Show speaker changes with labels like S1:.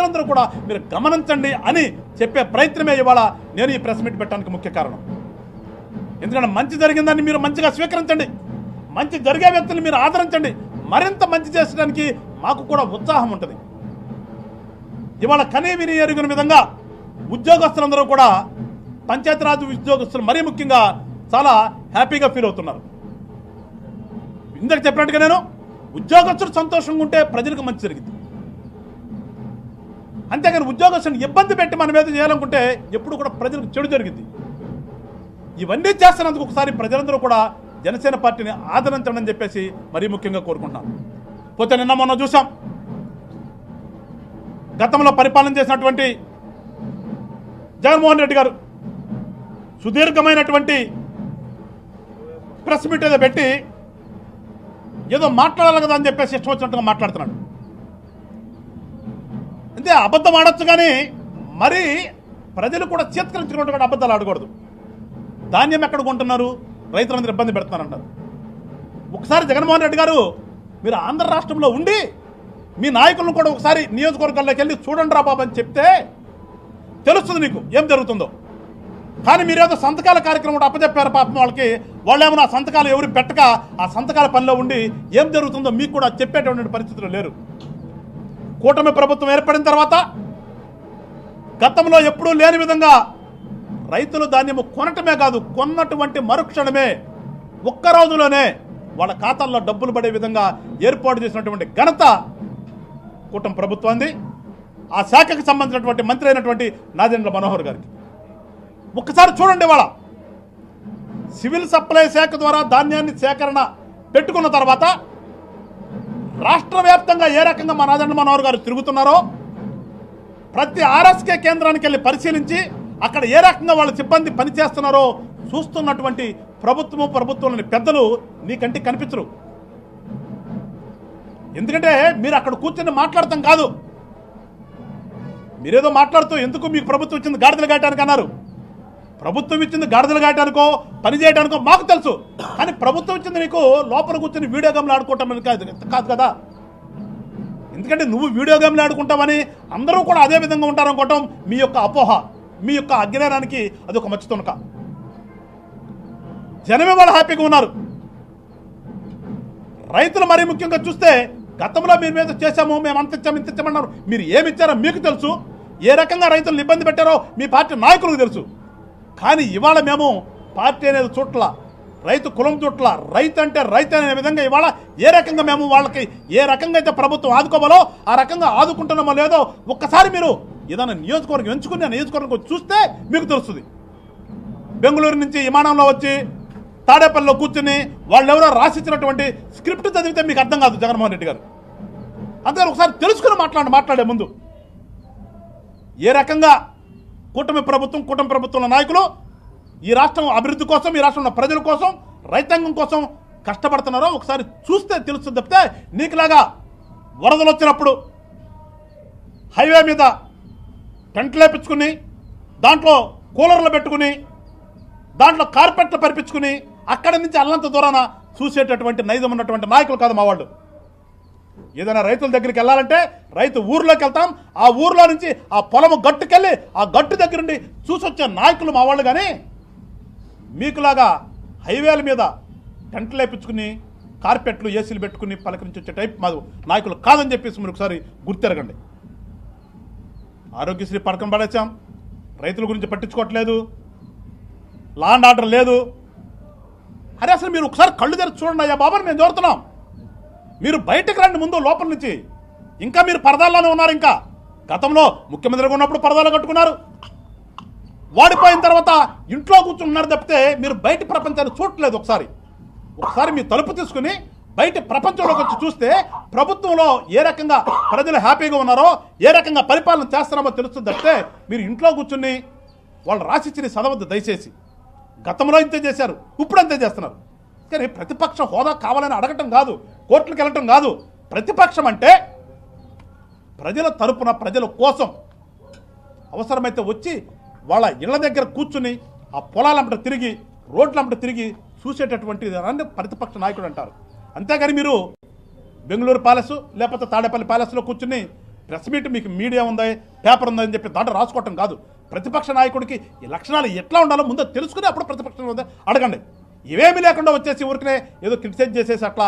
S1: అందరూ కూడా మీరు గమనించండి అని చెప్పే ప్రయత్నమే ఇవాళ నేను ఈ ప్రెస్ మీట్ పెట్టడానికి ముఖ్య కారణం. ఎందుకంటే మంచి జరిగిందని మీరు మంచిగా స్వీకరించండి, మంచి జరిగే వ్యక్తులు మీరు ఆదరించండి, మరింత మంచి చేసడానికి మాకు కూడా ఉత్సాహం ఉంటుంది. ఇవాళ కనీ విని ఎరుగిన విధంగా ఉద్యోగస్తులందరూ కూడా పంచాయతీరాజ్ ఉద్యోగస్తులు మరీ ముఖ్యంగా చాలా హ్యాపీగా ఫీల్ అవుతున్నారు. ఇందాక చెప్పినట్టుగా నేను ఉద్యోగస్తులు సంతోషంగా ఉంటే ప్రజలకు మంచి జరిగింది. అంతేగాని ఉద్యోగస్తులను ఇబ్బంది పెట్టి మన మీద చేయాలనుకుంటే ఎప్పుడు కూడా ప్రజలకు చెడు జరిగింది. ఇవన్నీ చేస్తున్నందుకు ఒకసారి ప్రజలందరూ కూడా జనసేన పార్టీని ఆదరించడం అని చెప్పేసి మరీ ముఖ్యంగా కోరుకుంటున్నాను. పోతే నిన్న మొన్న చూసాం, గతంలో పరిపాలన చేసినటువంటి జగన్మోహన్ రెడ్డి గారు సుదీర్ఘమైనటువంటి ప్రెస్ మీట్ ఏదో పెట్టి ఏదో మాట్లాడాలి కదా అని చెప్పేసి ఇష్టం వచ్చినట్టుగా మాట్లాడుతున్నాడు. అంటే అబద్ధం ఆడొచ్చు, కానీ మరీ ప్రజలు కూడా చేత్కరించుకున్నట్టుగా అబద్ధాలు ఆడకూడదు. ధాన్యం ఎక్కడ కొంటున్నారు, రైతులందరూ ఇబ్బంది పెడుతున్నారంటారు. ఒకసారి జగన్మోహన్ రెడ్డి గారు మీరు ఆంధ్ర రాష్ట్రంలో ఉండి మీ నాయకులను కూడా ఒకసారి నియోజకవర్గాల్లోకి వెళ్ళి చూడండి రా బాబు అని చెప్తే తెలుస్తుంది నీకు ఏం జరుగుతుందో. కానీ మీరేదో సంతకాల కార్యక్రమం కూడా అప్పచెప్పారు పాపం వాళ్ళకి. వాళ్ళేమో ఆ సంతకాలు ఎవరు పెట్టక ఆ సంతకాల పనిలో ఉండి ఏం జరుగుతుందో మీకు కూడా చెప్పేటువంటి పరిస్థితులు లేరు. కూటమి ప్రభుత్వం ఏర్పడిన తర్వాత గతంలో ఎప్పుడూ లేని విధంగా రైతులు ధాన్యము కొనటమే కాదు, కొన్నటువంటి మరుక్షణమే ఒక్క రోజులోనే వాళ్ళ ఖాతాల్లో డబ్బులు పడే విధంగా ఏర్పాటు చేసినటువంటి ఘనత కూటమి ప్రభుత్వాన్ని, ఆ శాఖకు సంబంధించినటువంటి మంత్రి అయినటువంటి నాదెండ్ల మనోహర్ గారికి. ఒక్కసారి చూడండి, వాళ్ళ సివిల్ సప్లై శాఖ ద్వారా ధాన్యాన్ని సేకరణ పెట్టుకున్న తర్వాత రాష్ట్ర వ్యాప్తంగా ఏ రకంగా మా నాదెండ్ల మనోహర్ గారు తిరుగుతున్నారో, ప్రతి ఆర్ఎస్కే కేంద్రానికి వెళ్ళి పరిశీలించి అక్కడ ఏ రకంగా వాళ్ళ సిబ్బంది పనిచేస్తున్నారో చూస్తున్నటువంటి ప్రభుత్వంలోని పెద్దలు నీ కంటికి కనిపించరు. ఎందుకంటే మీరు అక్కడ కూర్చొని మాట్లాడటం కాదు, మీరేదో మాట్లాడుతూ ఎందుకు మీకు ప్రభుత్వం ఇచ్చింది గాడిదలు కాయటానికి అన్నారు. ప్రభుత్వం ఇచ్చింది గాడిదలు కాయటానికో పని చేయడానికో మాకు తెలుసు, కానీ ప్రభుత్వం ఇచ్చింది నీకు లోపల కూర్చొని వీడియో గేమ్లు ఆడుకోవటం కాదు కదా. ఎందుకంటే నువ్వు వీడియో గేమ్లు ఆడుకుంటామని అందరూ కూడా అదే విధంగా ఉంటారనుకోవటం మీ యొక్క అపోహ, మీ యొక్క అజ్ఞానానికి అదొక మచ్చుతునక. జనమే వాళ్ళు హ్యాపీగా ఉన్నారు. రైతులు మరీ ముఖ్యంగా చూస్తే గతంలో మీ మీద చేశాము, మేము అంత ఇచ్చాము ఇంత ఇచ్చామన్నారు. మీరు ఏమి ఇచ్చారో మీకు తెలుసు, ఏ రకంగా రైతులను ఇబ్బంది పెట్టారో మీ పార్టీ నాయకులకు తెలుసు. కానీ ఇవాళ మేము పార్టీ అనేది చూట్ల, రైతు కులం చూట్ల, రైతు అంటే రైతు అనే విధంగా ఇవాళ ఏ రకంగా మేము వాళ్ళకి ఏ రకంగా అయితే ప్రభుత్వం ఆదుకోవాలో ఆ రకంగా ఆదుకుంటున్నామో లేదో ఒక్కసారి మీరు ఏదైనా నియోజకవర్గం ఎంచుకుని ఆ నియోజకవర్గం చూస్తే మీకు తెలుస్తుంది. బెంగళూరు నుంచి విమానంలో వచ్చి తాడేపల్లిలో కూర్చుని వాళ్ళు ఎవరో రాసిచ్చినటువంటి స్క్రిప్ట్ చదివితే మీకు అర్థం కాదు జగన్మోహన్ రెడ్డి గారు. అందుకని ఒకసారి తెలుసుకుని మాట్లాడే ముందు ఏ రకంగా కూటమి ప్రభుత్వంలో నాయకులు ఈ రాష్ట్రం అభివృద్ధి కోసం, ఈ రాష్ట్రంలో ప్రజల కోసం, రైతాంగం కోసం కష్టపడుతున్నారో ఒకసారి చూస్తే తెలుస్తుంది. తప్పితే నీకులాగా వరదలు వచ్చినప్పుడు హైవే మీద టెంట్లు వేపించుకుని దాంట్లో కూలర్లు పెట్టుకుని దాంట్లో కార్పెట్లు పరిపించుకుని అక్కడి నుంచి అల్లంత దూరాన చూసేటటువంటి నైజం ఉన్నటువంటి నాయకులు కాదు మా వాళ్ళు. ఏదైనా రైతుల దగ్గరికి వెళ్ళాలంటే రైతు ఊర్లోకి వెళ్తాం, ఆ ఊర్లో నుంచి ఆ పొలము గట్టుకెళ్ళి ఆ గట్టు దగ్గర నుండి చూసొచ్చే నాయకులు మా వాళ్ళు. కానీ మీకులాగా హైవేల మీద టెంట్లు వేపించుకుని కార్పెట్లు ఏసీలు పెట్టుకుని పలకరించి వచ్చే టైప్ మా నాయకులు కాదని చెప్పేసి మీరు ఒకసారి గుర్తెరగండి. ఆరోగ్యశ్రీ పథకం పడేసాం, రైతుల గురించి పట్టించుకోవట్లేదు, లా అండ్ ఆర్డర్ లేదు. అరే అసలు మీరు ఒకసారి కళ్ళు తెరిచి చూడండి అయ్యా బాబాని మేము చూస్తున్నాం. మీరు బయటకు రండి ముందు లోపల నుంచి. ఇంకా మీరు పరదాల్లోనే ఉన్నారు. ఇంకా గతంలో ముఖ్యమంత్రిగా ఉన్నప్పుడు పరదాలు కట్టుకున్నారు, వాడిపోయిన తర్వాత ఇంట్లో కూర్చున్నారు తప్పితే మీరు బయట ప్రపంచాన్ని చూడట్లేదు. ఒకసారి మీ తలుపు తీసుకుని బయట ప్రపంచంలోకి వచ్చి చూస్తే ప్రభుత్వంలో ఏ రకంగా ప్రజలు హ్యాపీగా ఉన్నారో, ఏ రకంగా పరిపాలన చేస్తున్నామో తెలుస్తుంది. తప్పితే మీరు ఇంట్లో కూర్చుని వాళ్ళు రాసిచ్చిన చదవద్దు దయచేసి. గతంలో ఇంతే చేశారు, ఇప్పుడు అంతే చేస్తున్నారు. కానీ ప్రతిపక్ష హోదా కావాలని అడగటం కాదు, కోర్టులకు వెళ్ళటం కాదు. ప్రతిపక్షం అంటే ప్రజల తరపున ప్రజల కోసం అవసరమైతే వచ్చి వాళ్ళ ఇళ్ల దగ్గర కూర్చుని ఆ పొలాలంట తిరిగి రోడ్లంట తిరిగి చూసేటటువంటి దాన్ని ప్రతిపక్ష నాయకుడు అంటారు. అంతేగాని మీరు బెంగళూరు ప్యాలెస్ లేకపోతే తాడేపల్లి ప్యాలెస్లో కూర్చుని ప్రెస్ మీట్ మీకు మీడియా ఉందా, పేపర్ ఉందా అని చెప్పి దాంట్లో రాసుకోవటం కాదు. ప్రతిపక్ష నాయకుడికి ఈ లక్షణాలు ఎట్లా ఉండాలో ముందు తెలుసుకుని అప్పుడు ప్రతిపక్షం ఉందా అడగండి. ఇవేమీ లేకుండా వచ్చేసి ఊరికనే ఏదో క్రిటిసైజ్ చేసేసి అట్లా